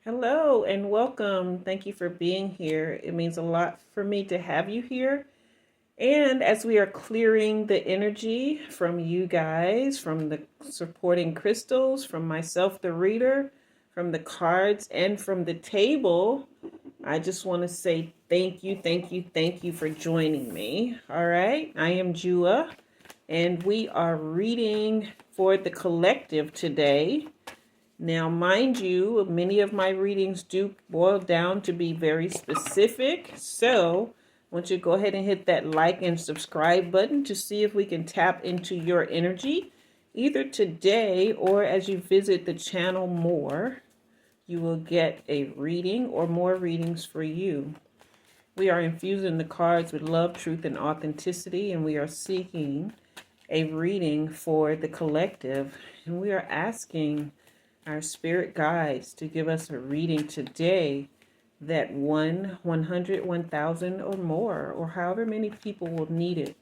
Hello and welcome. Thank you for being here. It means a lot for me to have you here. And as we are clearing the energy from you guys, from the supporting crystals, from myself, the reader, from the cards, and from the table, I just want to say thank you, thank you, thank you for joining me. All right. I am Jua, and we are reading for the collective today. Now, mind you, many of my readings do boil down to be very specific. So, I want you to go ahead and hit that like and subscribe button to see if we can tap into your energy. Either today or as you visit the channel more, you will get a reading or more readings for you. We are infusing the cards with love, truth, and authenticity, and we are seeking a reading for the collective. And we are asking our spirit guides to give us a reading today that 100, 1,000 or more, or however many people will need it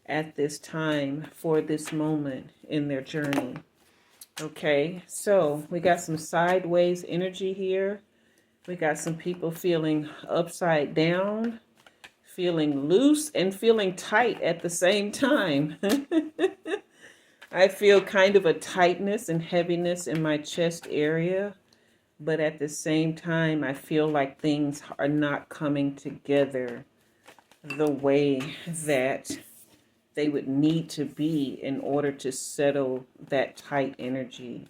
at this time for this moment in their journey. Okay, so we got some sideways energy here. We got some people feeling upside down, feeling loose, and feeling tight at the same time. I feel kind of a tightness and heaviness in my chest area, but at the same time, I feel like things are not coming together the way that they would need to be in order to settle that tight energy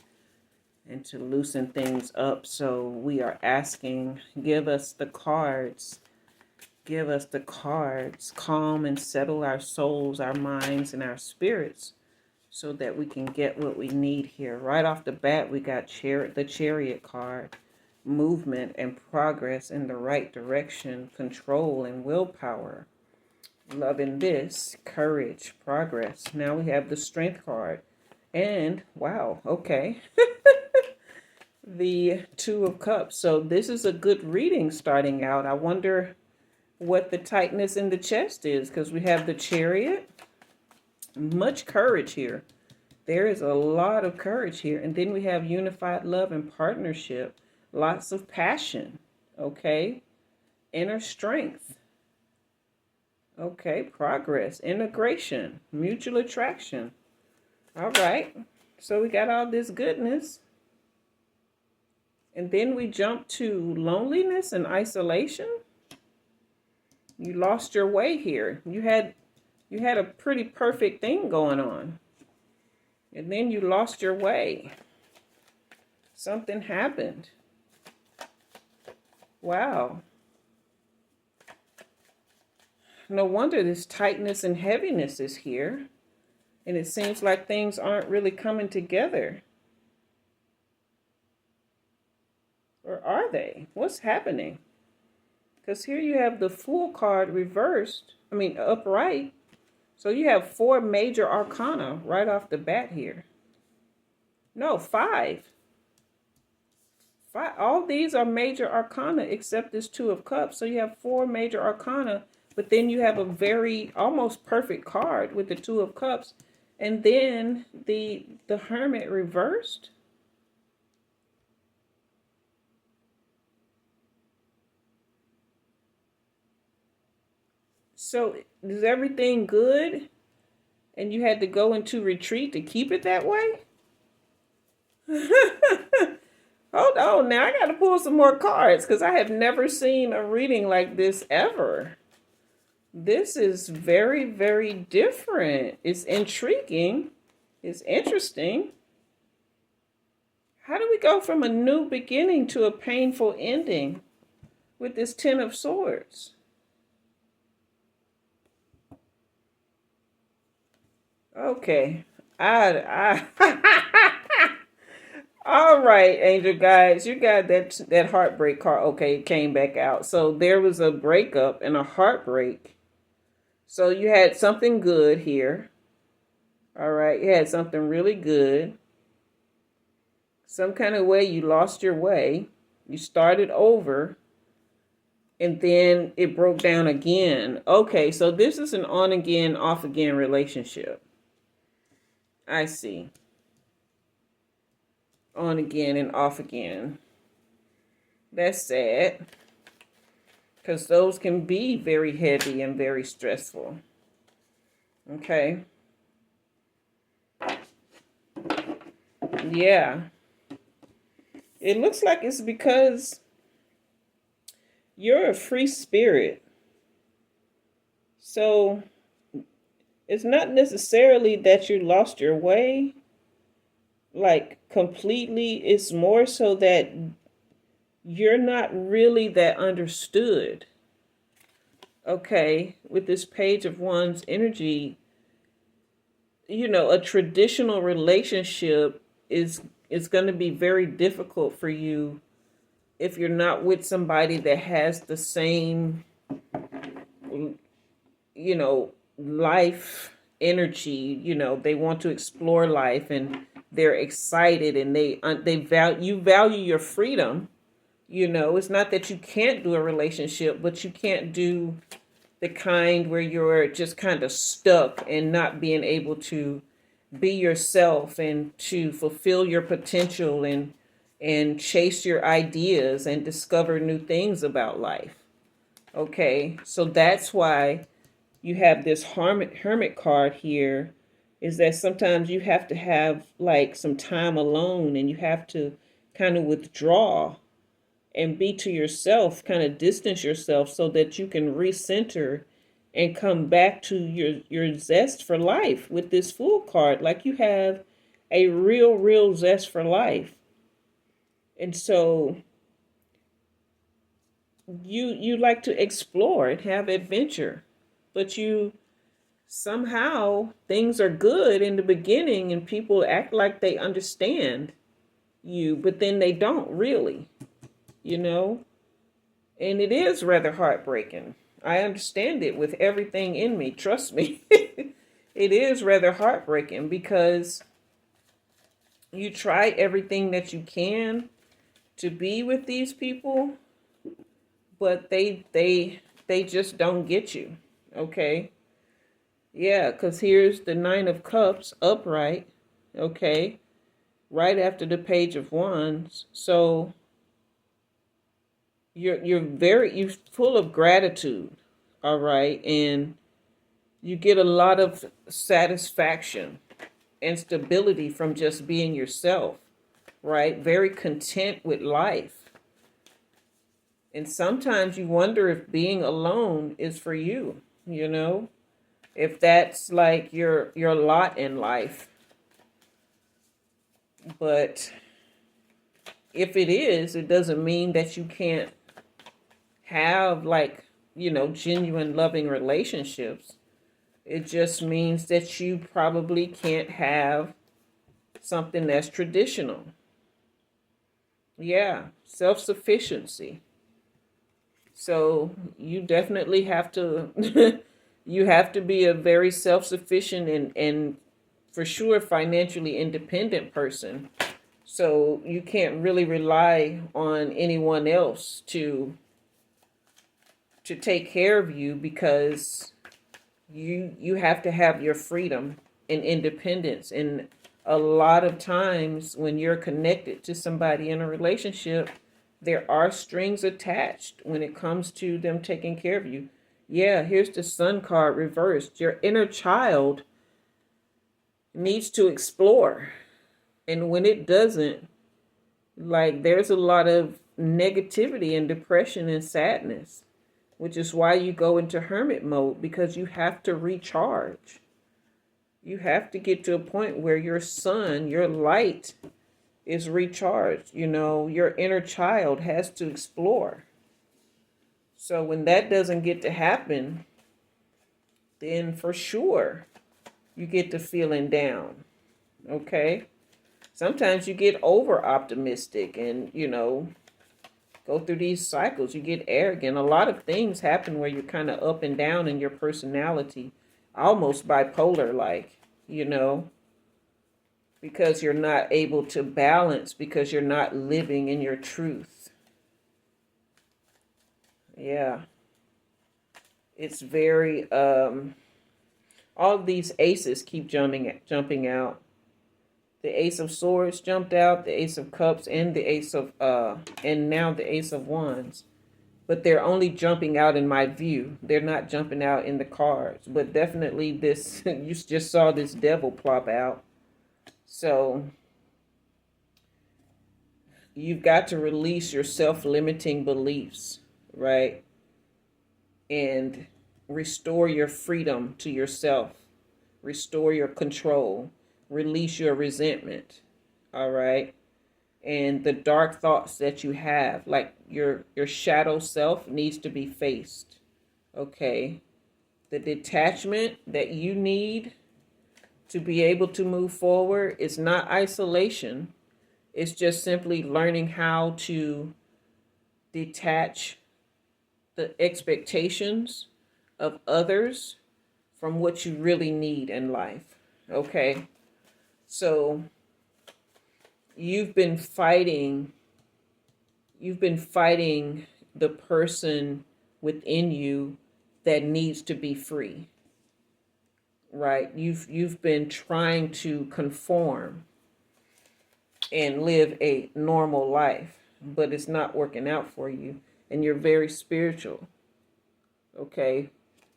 and to loosen things up. So we are asking, give us the cards. Give us the cards. Calm and settle our souls, our minds, and our spirits so that we can get what we need here. Right off the bat, we got the Chariot card. Movement and progress in the right direction, control and willpower. Loving this, courage, progress. Now we have the Strength card. And, wow, okay. The Two of Cups. So this is a good reading starting out. I wonder what the tightness in the chest is, because we have the Chariot. Much courage here. There is a lot of courage here. And then we have unified love and partnership. Lots of passion. Okay. Inner strength. Okay. Progress. Integration. Mutual attraction. All right. So we got all this goodness. And then we jump to loneliness and isolation. You lost your way here. You had a pretty perfect thing going on. And then you lost your way. Something happened. Wow. No wonder this tightness and heaviness is here. And it seems like things aren't really coming together. Or are they? What's happening? Because here you have the Fool card upright. So you have 4 major arcana right off the bat here. No, 5. All these are major arcana except this Two of Cups. So you have 4 major arcana, but then you have a very almost perfect card with the Two of Cups. And then the Hermit reversed. So is everything good? And you had to go into retreat to keep it that way? Hold on now, I got to pull some more cards because I have never seen a reading like this ever. This is very, very different. It's intriguing. It's interesting. How do we go from a new beginning to a painful ending with this Ten of Swords? Okay. I All right, angel guys, you got that heartbreak card. Okay, it came back out. So there was a breakup and a heartbreak. So you had something good here. All right, you had something really good. Some kind of way you lost your way. You started over. And then it broke down again. Okay, so this is an on again, off again relationship. I see. On again and off again. That's sad, because those can be very heavy and very stressful. Okay. Yeah. It looks like it's because you're a free spirit. So it's not necessarily that you lost your way, like completely. It's more so that you're not really that understood. Okay, with this page of one's energy, a traditional relationship is going to be very difficult for you if you're not with somebody that has the same, life energy. They want to explore life, and they're excited, and you value your freedom. It's not that you can't do a relationship, but you can't do the kind where you're just kind of stuck and not being able to be yourself and to fulfill your potential and chase your ideas and discover new things about life. Okay, so that's why you have this hermit card here, is that sometimes you have to have like some time alone, and you have to kind of withdraw and be to yourself, kind of distance yourself so that you can recenter and come back to your zest for life with this Fool card. Like, you have a real zest for life. And so you like to explore and have adventure, but you somehow things are good in the beginning and people act like they understand you, but then they don't really, you know? And it is rather heartbreaking. I understand it with everything in me. Trust me. It is rather heartbreaking because you try everything that you can to be with these people, but they just don't get you. Okay? Yeah, because here's the Nine of Cups upright. Okay? Right after the Page of Wands. So you're full of gratitude, all right, and you get a lot of satisfaction and stability from just being yourself, right? Very content with life. And sometimes you wonder if being alone is for you, if that's like your lot in life. But if it is, it doesn't mean that you can't have like, genuine loving relationships. It just means that you probably can't have something that's traditional. Yeah, self-sufficiency. So you definitely have to you have to be a very self-sufficient and for sure financially independent person. So you can't really rely on anyone else to take care of you, because you have to have your freedom and independence. And a lot of times when you're connected to somebody in a relationship, there are strings attached when it comes to them taking care of you. Yeah, here's the Sun card reversed. Your inner child needs to explore. And when it doesn't, like, there's a lot of negativity and depression and sadness, which is why you go into hermit mode, because you have to recharge. You have to get to a point where your sun, your light, is recharged. Your inner child has to explore. So when that doesn't get to happen, then for sure you get to feeling down. Okay? Sometimes you get over optimistic and, go through these cycles. You get arrogant. A lot of things happen where you're kind of up and down in your personality, almost bipolar like, because you're not able to balance, because you're not living in your truth. Yeah. It's very all of these aces keep jumping out. The Ace of Swords jumped out, the Ace of Cups, and the Ace of and now the Ace of Wands. But they're only jumping out in my view. They're not jumping out in the cards. But definitely this, you just saw this Devil plop out. So you've got to release your self-limiting beliefs, right? And restore your freedom to yourself. Restore your control. Release your resentment, all right? And the dark thoughts that you have, like your shadow self, needs to be faced, okay? The detachment that you need to be able to move forward is not isolation. It's just simply learning how to detach the expectations of others from what you really need in life, okay? So you've been fighting the person within you that needs to be free, right? You've been trying to conform and live a normal life, but it's not working out for you. And you're very spiritual, okay?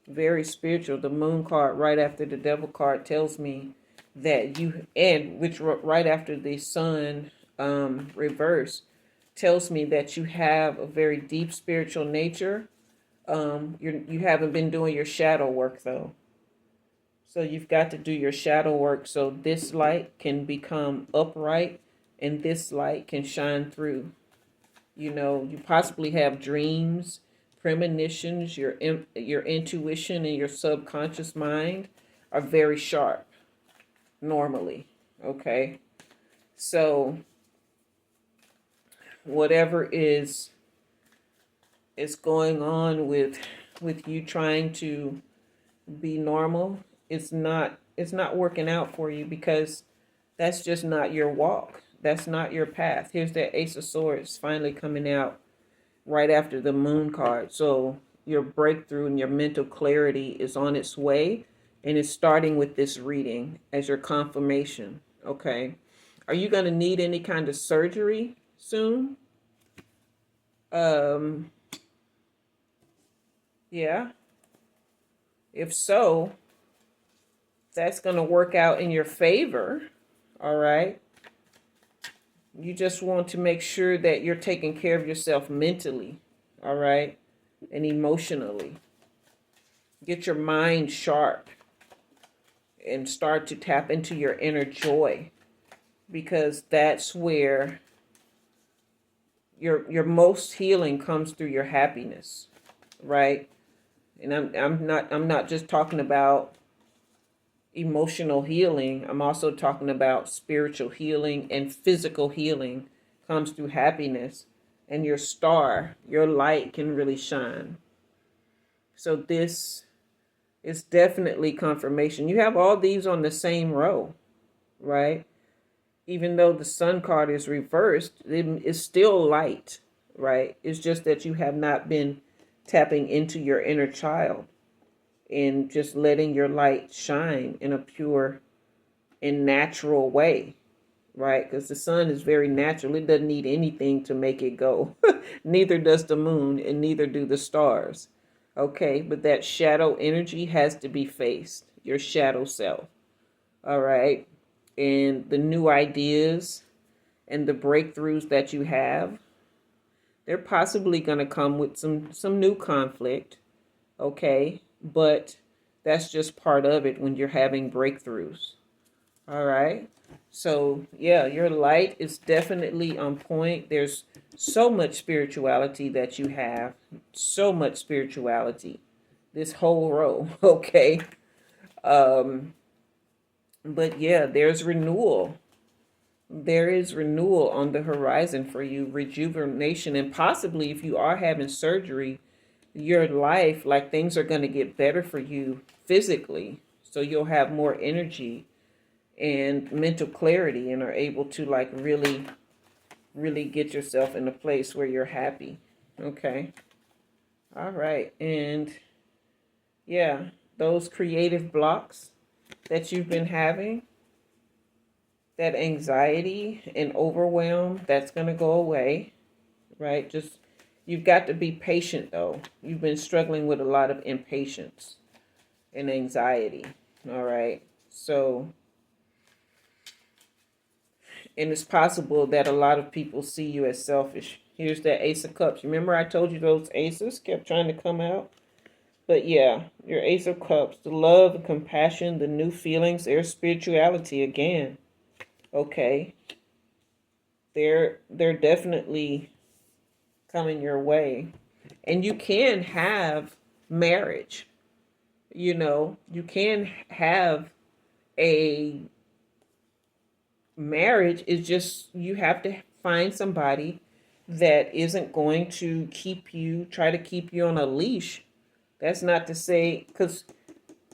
Very spiritual. The Moon card right after the Devil card tells me that you, and which right after the Sun reverse tells me that you have a very deep spiritual nature. You haven't been doing your shadow work though. So you've got to do your shadow work so this light can become upright and this light can shine through. You know, you possibly have dreams, premonitions, your intuition and your subconscious mind are very sharp normally, okay? So whatever is going on with you trying to be normal, it's not working out for you because that's just not your walk. That's not your path. Here's that Ace of Swords finally coming out right after the Moon card. So your breakthrough and your mental clarity is on its way, and it's starting with this reading as your confirmation, okay? Are you going to need any kind of surgery soon? Yeah. If so, that's going to work out in your favor, all right? You just want to make sure that you're taking care of yourself mentally, all right? And emotionally. Get your mind sharp and start to tap into your inner joy, because that's where your most healing comes through your happiness, right? And I'm not just talking about emotional healing. I'm also talking about spiritual healing, and physical healing comes through happiness, and your star, your light can really shine. So this is definitely confirmation. You have all these on the same row, right? Even though the Sun card is reversed, it is still light, right? It's just that you have not been tapping into your inner child and just letting your light shine in a pure and natural way, right? Because the Sun is very natural. It doesn't need anything to make it go. Neither does the Moon, and neither do the stars. Okay, but that shadow energy has to be faced, your shadow self. All right. And the new ideas and the breakthroughs that you have, they're possibly going to come with some new conflict. Okay. But that's just part of it when you're having breakthroughs. All right. So, yeah, your light is definitely on point. There's so much spirituality that you have. So much spirituality. This whole row. Okay. But yeah, there's renewal. There is renewal on the horizon for you, rejuvenation, and possibly if you are having surgery, your life, like things are going to get better for you physically. So you'll have more energy and mental clarity and are able to like really, really get yourself in a place where you're happy. Okay. All right. And yeah, those creative blocks that you've been having, that anxiety and overwhelm, that's going to go away, right? Just, you've got to be patient though. You've been struggling with a lot of impatience and anxiety, all right? So, and it's possible that a lot of people see you as selfish. Here's that Ace of Cups. Remember I told you those aces kept trying to come out? But yeah, your Ace of Cups, the love, the compassion, the new feelings, their spirituality again. Okay. They're definitely coming your way. And you can have marriage. You can have a marriage. Is just, you have to find somebody that isn't going to try to keep you on a leash. That's not to say, because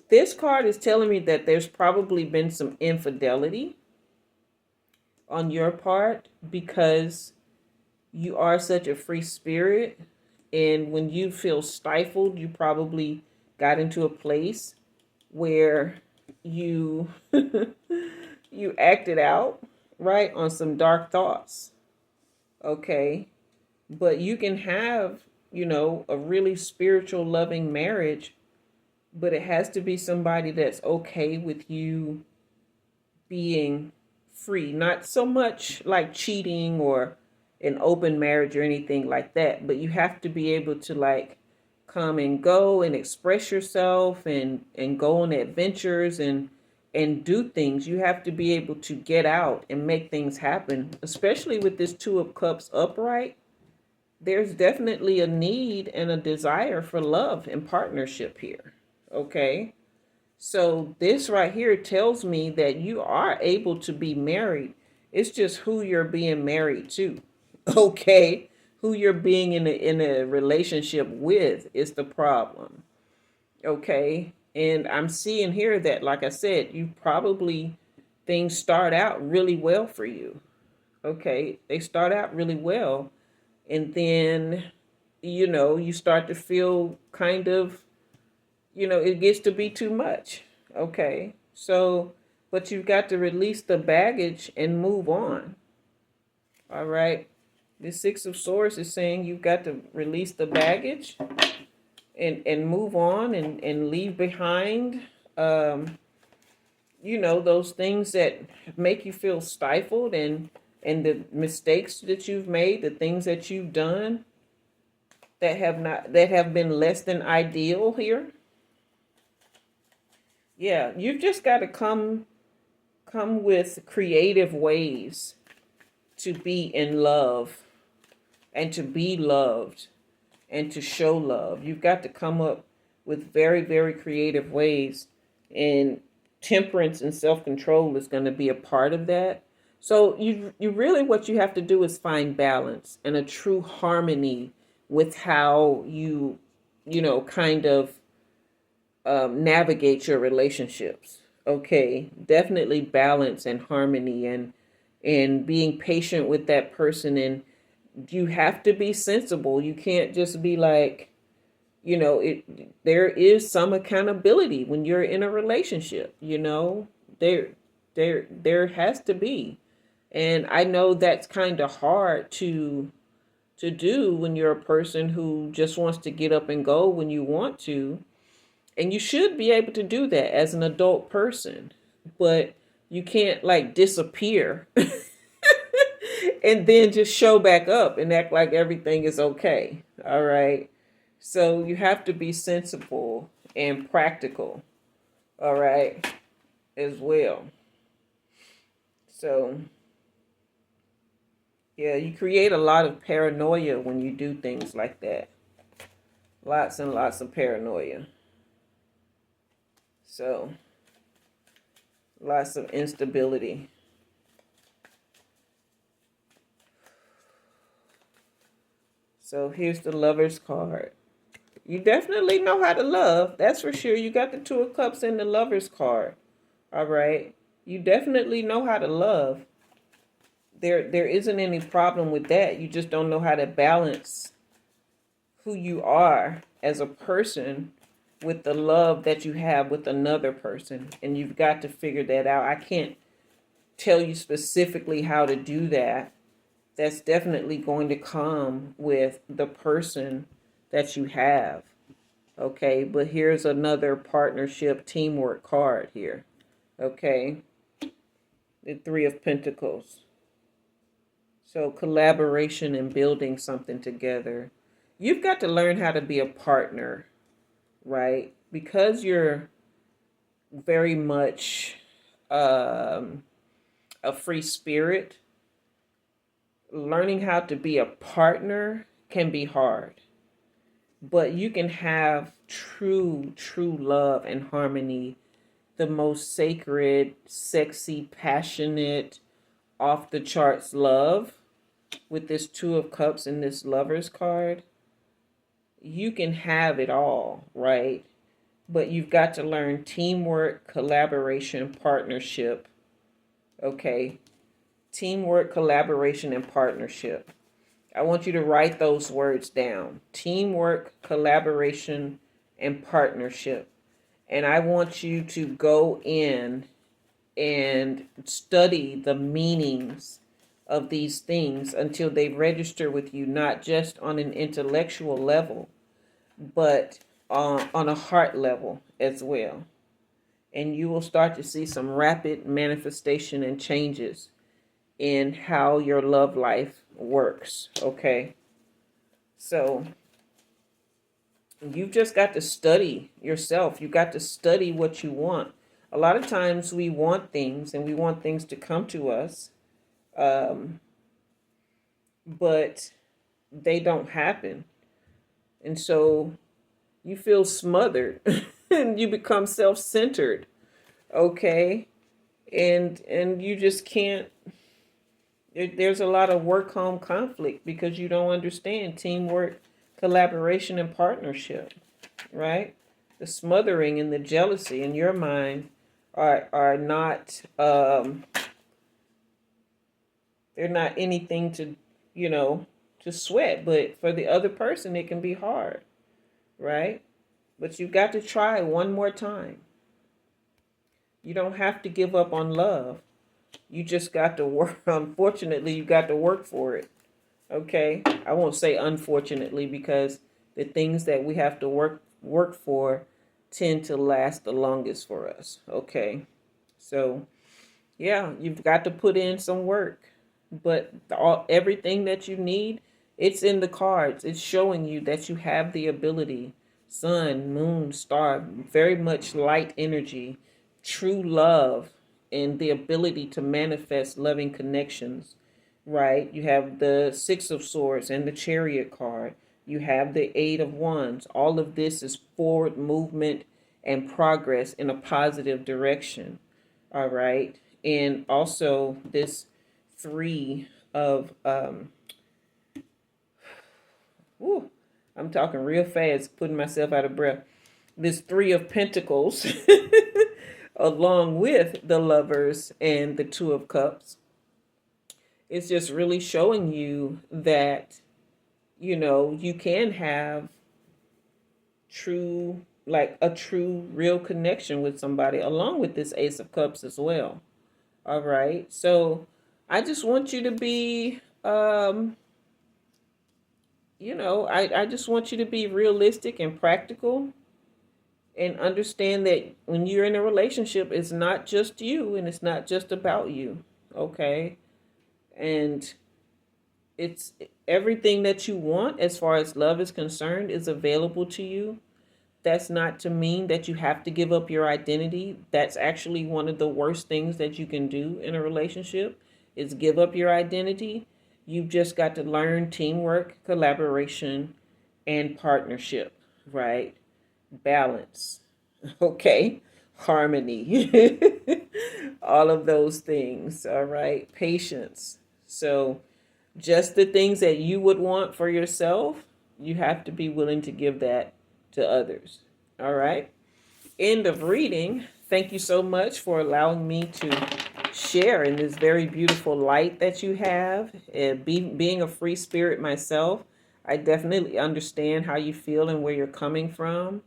this card is telling me that there's probably been some infidelity on your part, because you are such a free spirit. And when you feel stifled, you probably got into a place where you you acted out, right, on some dark thoughts. Okay. But you can have, a really spiritual, loving marriage, but it has to be somebody that's okay with you being free. Not so much like cheating or an open marriage or anything like that, but you have to be able to like come and go and express yourself and go on adventures and do things. You have to be able to get out and make things happen, especially with this Two of Cups upright. There's definitely a need and a desire for love and partnership here. Okay. So this right here tells me that you are able to be married. It's just who you're being married to. Okay. Who you're being in a relationship with is the problem. Okay. And I'm seeing here that, like I said, things start out really well for you. Okay. They start out really well. And then, you start to feel kind of, it gets to be too much. Okay. So, but you've got to release the baggage and move on. All right. The Six of Swords is saying you've got to release the baggage and move on and leave behind, those things that make you feel stifled, and the mistakes that you've made, the things that you've done that have been less than ideal here. Yeah, you've just got to come with creative ways to be in love and to be loved and to show love. You've got to come up with very, very creative ways, and temperance and self-control is going to be a part of that. So you really, what you have to do is find balance and a true harmony with how you kind of navigate your relationships. Okay, definitely balance and harmony, and being patient with that person. And you have to be sensible. You can't just be like, there is some accountability when you're in a relationship. There has to be. And I know that's kind of hard to do when you're a person who just wants to get up and go when you want to. And you should be able to do that as an adult person. But you can't like disappear and then just show back up and act like everything is okay. All right. So you have to be sensible and practical. All right. As well. So yeah, you create a lot of paranoia when you do things like that. Lots and lots of paranoia. So, lots of instability. So, here's the Lover's card. You definitely know how to love. That's for sure. You got the Two of Cups and the Lover's card. All right. You definitely know how to love. There isn't any problem with that. You just don't know how to balance who you are as a person with the love that you have with another person. And you've got to figure that out. I can't tell you specifically how to do that. That's definitely going to come with the person that you have. Okay, but here's another partnership teamwork card here. Okay, the Three of Pentacles. So collaboration and building something together. You've got to learn how to be a partner, right? Because you're very much a free spirit, learning how to be a partner can be hard. But you can have true love and harmony, the most sacred, sexy, passionate, off the charts love with this Two of Cups and this Lover's card. You can have it all, right? But you've got to learn teamwork, collaboration, partnership. Okay? Teamwork, collaboration, and partnership. I want you to write those words down. Teamwork, collaboration, and partnership. And I want you to go in and study the meanings of these things until they register with you, not just on an intellectual level, but on a heart level as well. And you will start to see some rapid manifestation and changes in how your love life works. Okay, so you've just got to study yourself. You got to study what you want. A lot of times we want things and we want things to come to us, but they don't happen. And so you feel smothered and you become self-centered. Okay, and you just can't. There's a lot of work-home conflict because you don't understand teamwork, collaboration, and partnership, right? The smothering and the jealousy in your mind are not they're not anything to to sweat, but for the other person it can be hard, right? But you've got to try one more time. You don't have to give up on love. You just got to work. Unfortunately, you got to work for it. Okay? I won't say unfortunately because the things that we have to work for tend to last the longest for us. Okay? So, yeah, you've got to put in some work. But everything that you need, it's in the cards. It's showing you that you have the ability. Sun, moon, star, very much light energy, true love, and the ability to manifest loving connections, right? You have the Six of Swords and the Chariot card. You have the Eight of Wands. All of this is forward movement and progress in a positive direction, all right? And also this Three of, I'm talking real fast, putting myself out of breath. This Three of Pentacles along with the Lovers and the Two of Cups. It's just really showing you that, you can have a true, real connection with somebody along with this Ace of Cups as well. All right. So I just want you to be, I just want you to be realistic and practical and understand that when you're in a relationship, it's not just you and it's not just about you. Okay. And it's everything that you want as far as love is concerned is available to you. That's not to mean that you have to give up your identity. That's actually one of the worst things that you can do in a relationship is give up your identity. You've just got to learn teamwork, collaboration, and partnership, right? Balance, okay? Harmony, all of those things, all right? Patience. So just the things that you would want for yourself, you have to be willing to give that to others, all right? End of reading. Thank you so much for allowing me to share in this very beautiful light that you have. Being a free spirit myself, I definitely understand how you feel and where you're coming from.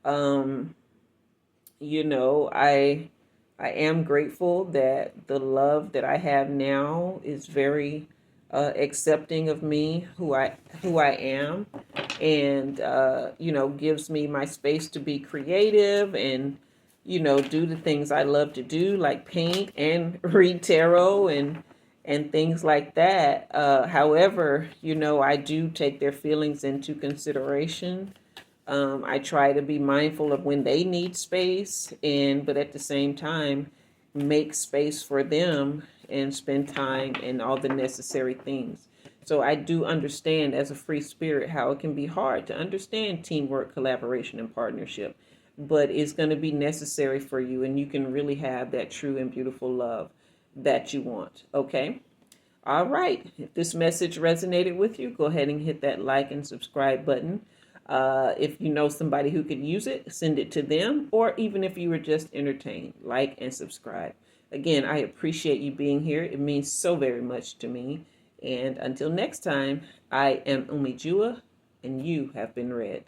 I I am grateful that the love that I have now is very accepting of me, who I am, and gives me my space to be creative and do the things I love to do, like paint and read tarot and things like that. However, I do take their feelings into consideration. I try to be mindful of when they need space, but at the same time, make space for them and spend time and all the necessary things. So I do understand as a free spirit how it can be hard to understand teamwork, collaboration, and partnership, but it's going to be necessary for you, and you can really have that true and beautiful love that you want. Okay? All right. If this message resonated with you, go ahead and hit that like and subscribe button. If you know somebody who could use it, send it to them. Or even if you were just entertained, like and subscribe. Again, I appreciate you being here. It means so very much to me. And until next time, I am Umi Jua, and you have been read.